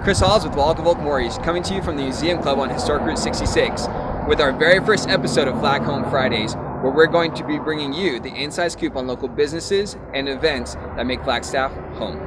Chris Hallows with Wallick and Volk coming to you from the Museum Club on Historic Route 66 with our very first episode of Flag Home Fridays, where we're going to be bringing you the inside scoop on local businesses and events that make Flagstaff home.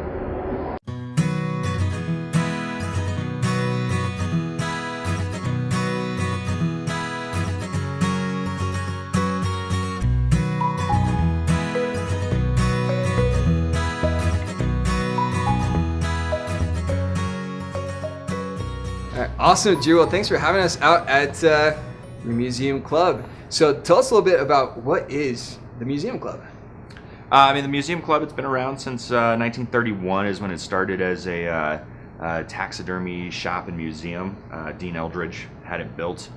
Awesome, Dru. Well, thanks for having us out at the Museum Club. So tell us a little bit about what is the Museum Club? The Museum Club, it's been around since 1931 is when it started as a taxidermy shop and museum. Dean Eldridge had it built.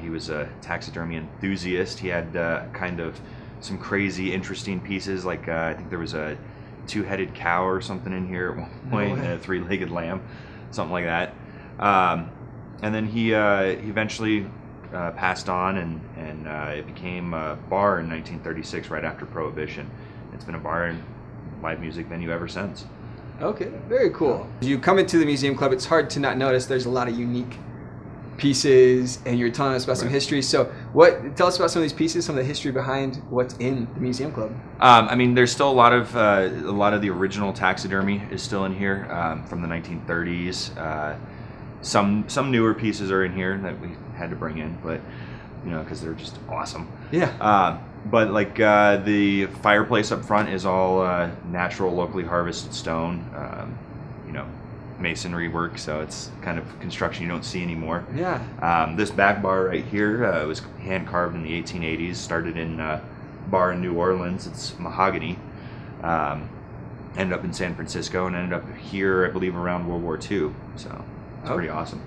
He was a taxidermy enthusiast. He had kind of some crazy, interesting pieces, like I think there was a two-headed cow or something in here at one point, and a three-legged lamb, something like that. And then he eventually passed on, and it became a bar in 1936, right after Prohibition. It's been a bar and live music venue ever since. Okay, very cool. You come into the Museum Club, it's hard to not notice there's a lot of unique pieces, and you're telling us about some history. So tell us about some of these pieces, some of the history behind what's in the Museum Club. There's still a lot of the original taxidermy is still in here from the 1930s. Some newer pieces are in here that we had to bring in, but because they're just awesome. Yeah. But like the fireplace up front is all natural, locally harvested stone. Masonry work, so it's kind of construction you don't see anymore. Yeah. This back bar right here was hand carved in the 1880s. Started in a bar in New Orleans. It's mahogany. Ended up in San Francisco and ended up here, I believe, around World War II. So. It's pretty awesome.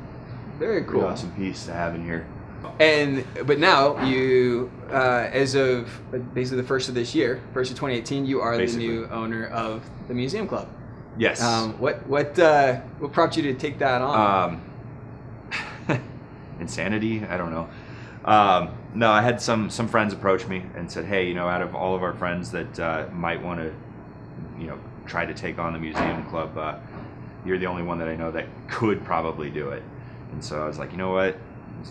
Very cool. Pretty awesome piece to have in here. But now you, as of basically the first of this year, first of 2018, you are the new owner of the Museum Club. Yes. What prompted you to take that on? Insanity? I don't know. No, I had some friends approach me and said, hey, out of all of our friends that might want to, try to take on the Museum Club, you're the only one that I know that could probably do it. And so I was like, you know what?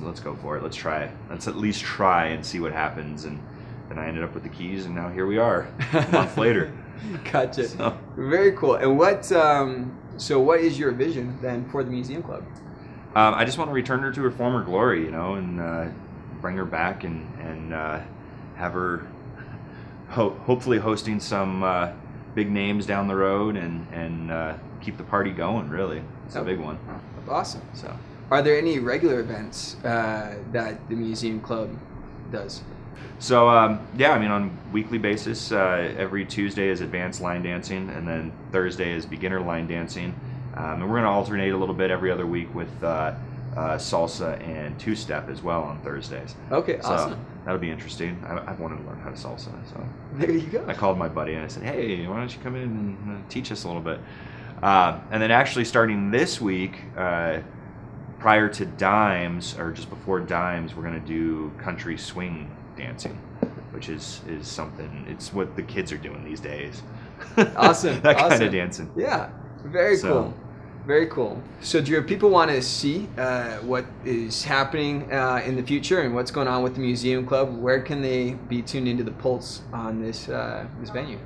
Let's go for it. Let's try. Let's at least try and see what happens. And then I ended up with the keys, and now here we are, a month later. Gotcha. So. Very cool. And what is your vision then for the Museum Club? I just want to return her to her former glory, and bring her back and have her hopefully hosting some big names down the road and keep the party going. Really, it's a big one. Awesome. So, are there any regular events that the Museum Club does? So on weekly basis, every Tuesday is advanced line dancing, and then Thursday is beginner line dancing, and we're going to alternate a little bit every other week with salsa and two-step as well on Thursdays. Okay, so awesome. That'll be interesting. I wanted to learn how to salsa, so there you go. I called my buddy and I said, hey, why don't you come in and teach us a little bit? And then actually starting this week, prior to Dimes, or just before Dimes, we're going to do country swing dancing, which is something, it's what the kids are doing these days. Awesome. That kind of dancing. Yeah, very cool. Very cool. So, Dru, if people want to see what is happening in the future and what's going on with the Museum Club, where can they be tuned into the pulse on this venue?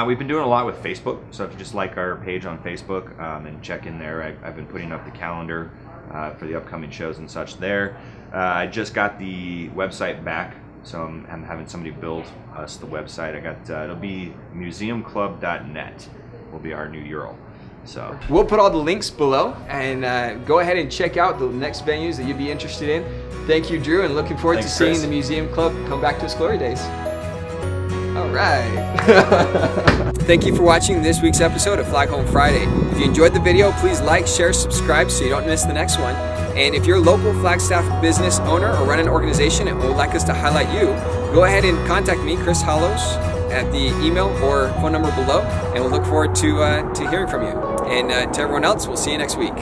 We've been doing a lot with Facebook, so if you just like our page on Facebook and check in there, I've been putting up the calendar for the upcoming shows and such there. I just got the website back, so I'm having somebody build us the website. It'll be museumclub.net will be our new URL. So we'll put all the links below, and go ahead and check out the next venues that you'd be interested in. Thank you, Dru, and looking forward to seeing the Museum Club come back to its glory days. All right. Thank you for watching this week's episode of Flag Home Friday. If you enjoyed the video, please like, share, subscribe so you don't miss the next one. And if you're a local Flagstaff business owner or run an organization and would like us to highlight you, go ahead and contact me, Chris Hallows, at the email or phone number below, and we'll look forward to hearing from you. And to everyone else, we'll see you next week.